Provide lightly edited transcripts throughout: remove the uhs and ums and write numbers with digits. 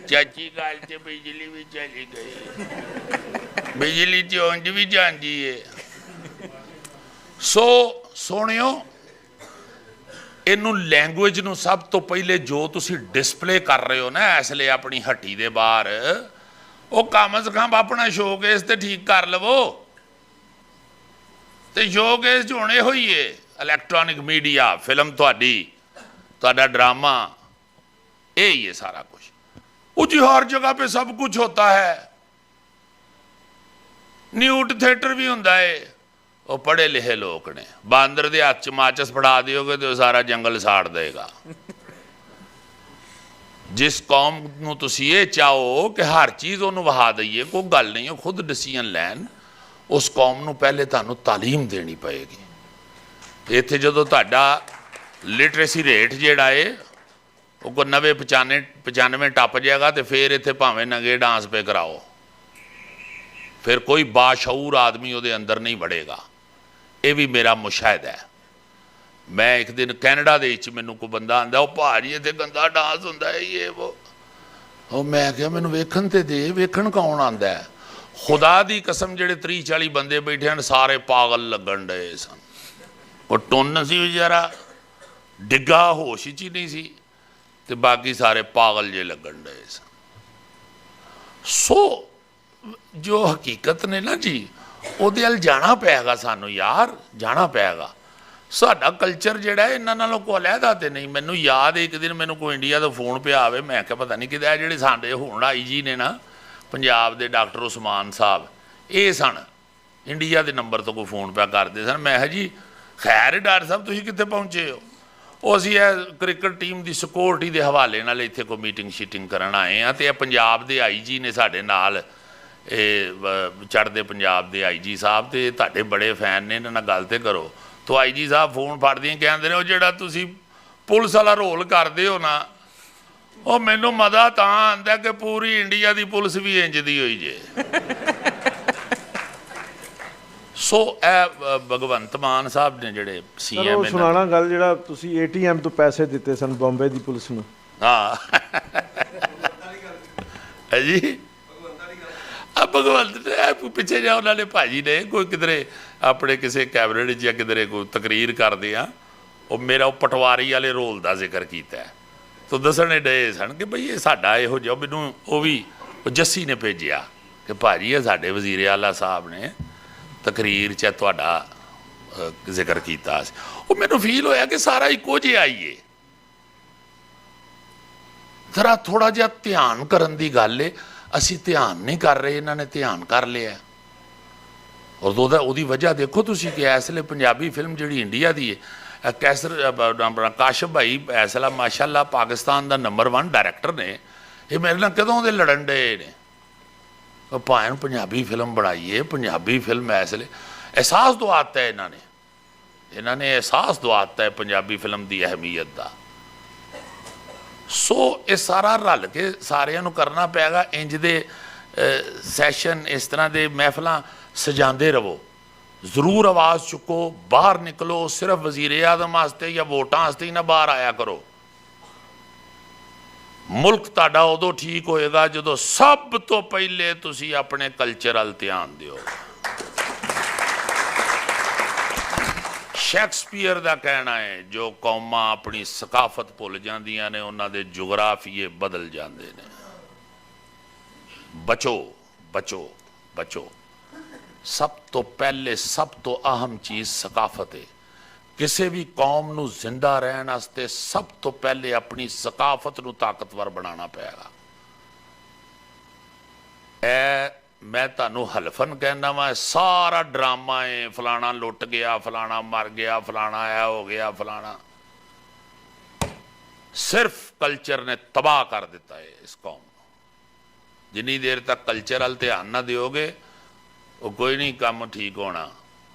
ਚਾਚੀ ਗੱਲ ਤੇ ਬਿਜਲੀ ਵੀ ਚਲੀ ਗਈ, ਬਿਜਲੀ ਤੇ ਉਂਝ ਵੀ ਜਾਂਦੀ ਹੈ। ਸੋ ਸੋਹਣਿਓ, ਇਹਨੂੰ ਲੈਂਗੁਏਜ ਨੂੰ ਸਭ ਤੋਂ ਪਹਿਲੇ ਜੋ ਤੁਸੀਂ ਡਿਸਪਲੇ ਕਰ ਰਹੇ ਹੋ ਨਾ ਇਸ ਲਈ ਆਪਣੀ ਹੱਟੀ ਦੇ ਬਾਹਰ, ਉਹ ਕਮ ਸੇ ਕਮ ਆਪਣਾ ਸ਼ੋਕੇਸ ਤੇ ਠੀਕ ਕਰ ਲਵੋ। ਤੇ ਸ਼ੋਕੇਸ 'ਚ ਹੁਣ ਇਹੋ ਹੀ ਹੈ, ਇਲੈਕਟ੍ਰੋਨਿਕ ਮੀਡੀਆ, ਫਿਲਮ ਤੁਹਾਡਾ ड्रामा, यही है सारा कुछ। जी हर जगह पे सब कुछ होता है, न्यूट थिएटर भी होंदा है। वो पढ़े लिखे लोग ने, बांदर दे हाथ च माचिस फड़ा दिओगे तो सारा जंगल साड़ देगा। जिस कौम नूं तुसीं ये चाहो कि हर चीज़ उन्होंने वहा दईए, कोई गल नहीं, खुद डिसीजन लैन। उस कौम नूं पहले तुहानूं तालीम देनी पएगी। इत्थे जदों तुहाडा लिटरेसी रेट जिहड़ा है वो को 90-95 टप जाएगा, तो फिर इत्थे भावें नंगे डांस पे कराओ, फिर कोई बाशऊर आदमी वो अंदर नहीं बढ़ेगा। ये भी मेरा मुशाहिदा है। मैं एक दिन कैनेडा दे विच मैनूं कोई बंदा आंदा, वो भाजी इत्थे गंदा डांस हुंदा है ये वो मैं क्या मैनूं वेखण ते दे, वेखण कौन आंदा है? खुदा दी कसम जिहड़े 30-40 बंदे बैठे हैं सारे पागल लगन डे सन। वो टुन्न सी बेचारा, डिग्गा होश ही नहीं सी, ते बाकी सारे पागल जे लगन डे सन। सो जो हकीकत ने ना जी, ਉਹਦੇ ਵੱਲ जाना पेगा, सानू यार जाना पेगा। साडा कल्चर जिहड़ा है इन्हां नालों कोई अलहदा ते नहीं। मैनू याद है एक दिन मैनू कोई इंडिया तो फोन पे आवे, मैं क्या पता नहीं कि जिहड़े साडे हुण आई जी ने ना पंजाब दे डॉक्टर उस्मान साहब, ये सन इंडिया के नंबर तो कोई फोन पे करते सन। मैं जी खैर डॉक्टर साहब तुसीं कित्थे पहुँचे हो? वो असीं क्रिकेट टीम की सिक्योरिटी के हवाले नाल इत्थे कोई मीटिंग शीटिंग करन आए हैं, तो पंजाब के आई जी ने साडे नाल, चढ़ते पंजाब के आई जी साहब, तो तुहाडे बड़े फैन ने, इन्हां नाल गल ते करो। तो आई जी साहब फोन फड़दे कहंदे ने, वो जिहड़ा तुसीं पुलिस वाला रोल करदे हो ना, वो मैनूं मज़ा तां आंदा कि पूरी इंडिया की पुलिस भी इंज दी होई जे। सो भगवंत मान साहब ने जिहड़े CM सुनाना गल जिहड़ा तुसीं ATM तो पैसे दिते सन बॉम्बे की पुलिस नूं। हाँ है जी, भगवंत ने पिछे जा उन्होंने भाजी ने कोई किधरे अपने किसी कैबिनेट या किधरे कोई तकरीर करते हैं, वो मेरा वो पटवारी वाले रोल का जिक्र किया है। तो दसने डे सन कि बई ये साडा इहो जिहा, मैनूं वो भी जस्सी ने भेजिया कि भाजी ये साडे वजीर आला साहब ने तकरीर च तुहाडा जिक्र किया। वो मैनूं फील होया कि सारा इक्को जिहा ही है। जरा थोड़ा जिहा ध्यान करन दी गल है, असी ध्यान नहीं कर रहे, इन्होंने ध्यान कर लिया। और उसकी वजह देखो तुसीं कि इसलिए पंजाबी फिल्म जी इंडिया की है, कैसर काशिफ भाई फैसला माशाअल्लाह पाकिस्तान का नंबर 1 डायरैक्टर ने, ये मेरे नाल कदों दे लड़न डे ने। भाएं पंजाबी फिल्म बनाई है, पंजाबी फिल्म इसलिए एहसास दवाता है, इन्होंने एहसास दवाता है पंजाबी फिल्म की अहमियत का। सो ये सारा रल के सारिਆਂ ਨੂੰ करना पेगा। इंज दे सैशन इस तरह के महफिल सजाते रहो, जरूर आवाज़ चुको, बाहर निकलो। सिर्फ वजीरे आजम वास्ते या वोटां वास्ते ही ना बाहर आया करो। मुल्क तुहाडा उदों ठीक होएगा जो सब तो पहले तुसीं अपने कल्चर वल ध्यान दिओ। शैक्सपीयर का कहना है, जो कौमां अपनी सकाफत भुल जांदियां ने उन्हां दे जोग्राफीए बदल जाते हैं। बचो बचो बचो। सब तो पहले सब तो अहम चीज़ सकाफत है। किसी भी कौम नूं जिंदा रहने वास्ते सब तो पहले अपनी सकाफत नूं ताकतवर बनाना पेगा। मैं तुहानूं हलफन कहना वा, सारा ड्रामा है, फलाना लुट गया, फलाना मर गया, फलाना ऐ हो गया, फलाना। सिर्फ कल्चर ने तबाह कर दिता है इस कौम। जिन्नी देर तक कल्चर वाल ध्यान ना दोगे वो कोई नहीं काम ठीक होना।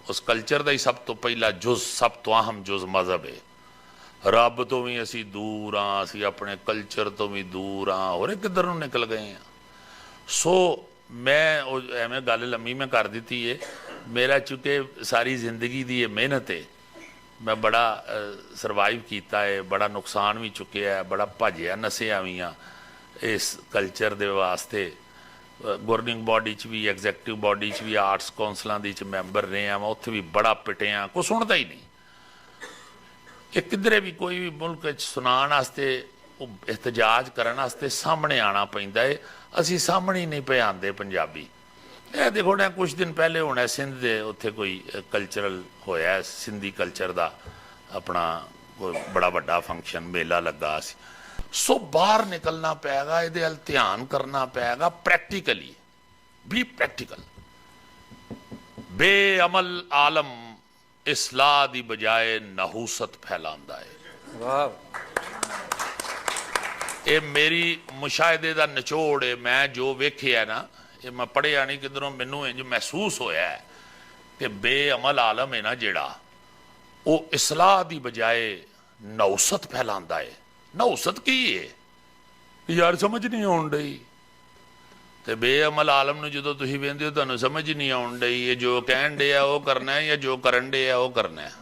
उस कल्चर का ही सब तो पहला जुज, सब तो अहम जुज मजहब है। रब तो भी असी दूर हाँ, असी अपने कल्चर तो भी दूर हाँ, और किधर नूं निकल गए हैं। सो मैं एवें गल लम्मी मैं कर दी है। मेरा चूँकि सारी जिंदगी की ये मेहनत है, मैं बड़ा सरवाइव किया है, बड़ा नुकसान भी चुकया है, बड़ा भजिया नसिया भी हाँ। ਇਸ ਕਲਚਰ ਦੇ ਵਾਸਤੇ ਗਵਰਨਿੰਗ ਬਾਡੀ 'ਚ ਵੀ ਐਗਜ਼ੈਕਟਿਵ ਬਾਡੀ 'ਚ ਵੀ ਆਰਟਸ ਕੌਂਸਲਾਂ ਦੇ 'ਚ ਮੈਂਬਰ ਰਹੇ ਆ, ਮੈਂ ਉੱਥੇ ਵੀ ਬੜਾ ਪਿਟਿਆ, ਕੋਈ ਸੁਣਦਾ ਹੀ ਨਹੀਂ। ਇਹ ਕਿਧਰੇ ਵੀ ਕੋਈ ਵੀ ਮੁਲਕ 'ਚ ਸੁਣਾਉਣ ਵਾਸਤੇ, ਉਹ ਇhtਜਾਜ ਕਰਨ ਵਾਸਤੇ ਸਾਹਮਣੇ ਆਉਣਾ ਪੈਂਦਾ ਹੈ। ਅਸੀਂ ਸਾਹਮਣੇ ਹੀ ਨਹੀਂ ਪਏ ਆਉਂਦੇ ਪੰਜਾਬੀ। ਇਹ ਦੇਖੋ ਨਾ, ਕੁਛ ਦਿਨ ਪਹਿਲੇ ਹੋਣਾ ਸਿੰਧ ਦੇ ਉੱਥੇ ਕੋਈ ਕਲਚਰਲ ਹੋਇਆ, ਸਿੰਧੀ ਕਲਚਰ ਦਾ ਆਪਣਾ ਕੋਈ ਬੜਾ ਵੱਡਾ ਫੰਕਸ਼ਨ ਮੇਲਾ ਲੱਗਾ ਸੀ। ਸੋ ਬਾਹਰ ਨਿਕਲਣਾ ਪਏਗਾ, ਇਹਦੇ ਵੱਲ ਧਿਆਨ ਕਰਨਾ ਪਏਗਾ, ਪ੍ਰੈਕਟੀਕਲੀ ਵੀ ਪ੍ਰੈਕਟੀਕਲ। ਬੇਅਮਲ ਆਲਮ ਇਸਲਾਹ ਦੀ ਬਜਾਏ ਨਹੂਸਤ ਫੈਲਾਉਂਦਾ ਹੈ। ਵਾਹ, ਇਹ ਮੇਰੀ ਮੁਸ਼ਾਹਦੇ ਦਾ ਨਿਚੋੜ ਹੈ। ਮੈਂ ਜੋ ਵੇਖਿਆ ਨਾ, ਇਹ ਮੈਂ ਪੜ੍ਹਿਆ ਨਹੀਂ ਕਿਧਰੋਂ, ਮੈਨੂੰ ਇੰਜ ਮਹਿਸੂਸ ਹੋਇਆ ਹੈ ਕਿ ਬੇਅਮਲ ਆਲਮ ਹੈ ਨਾ ਜਿਹੜਾ, ਉਹ ਇਸਲਾਹ ਦੀ ਬਜਾਏ ਨਹੂਸਤ ਫੈਲਾਉਂਦਾ ਹੈ। ਨਹੂਸਤ ਕੀ ਹੈ ਯਾਰ, ਸਮਝ ਨਹੀਂ ਆਉਣ ਡਈ। ਤੇ ਬੇਅਮਲ ਆਲਮ ਨੂੰ ਜਦੋਂ ਤੁਸੀਂ ਵੇਖਦੇ ਹੋ, ਤੁਹਾਨੂੰ ਸਮਝ ਨਹੀਂ ਆਉਣ ਡਈ ਇਹ ਜੋ ਕਹਿਣ ਡਿਆ ਉਹ ਕਰਨਾ ਹੈ ਜਾਂ ਜੋ ਕਰਨ ਡਿਆ ਉਹ ਕਰਨਾ ਹੈ।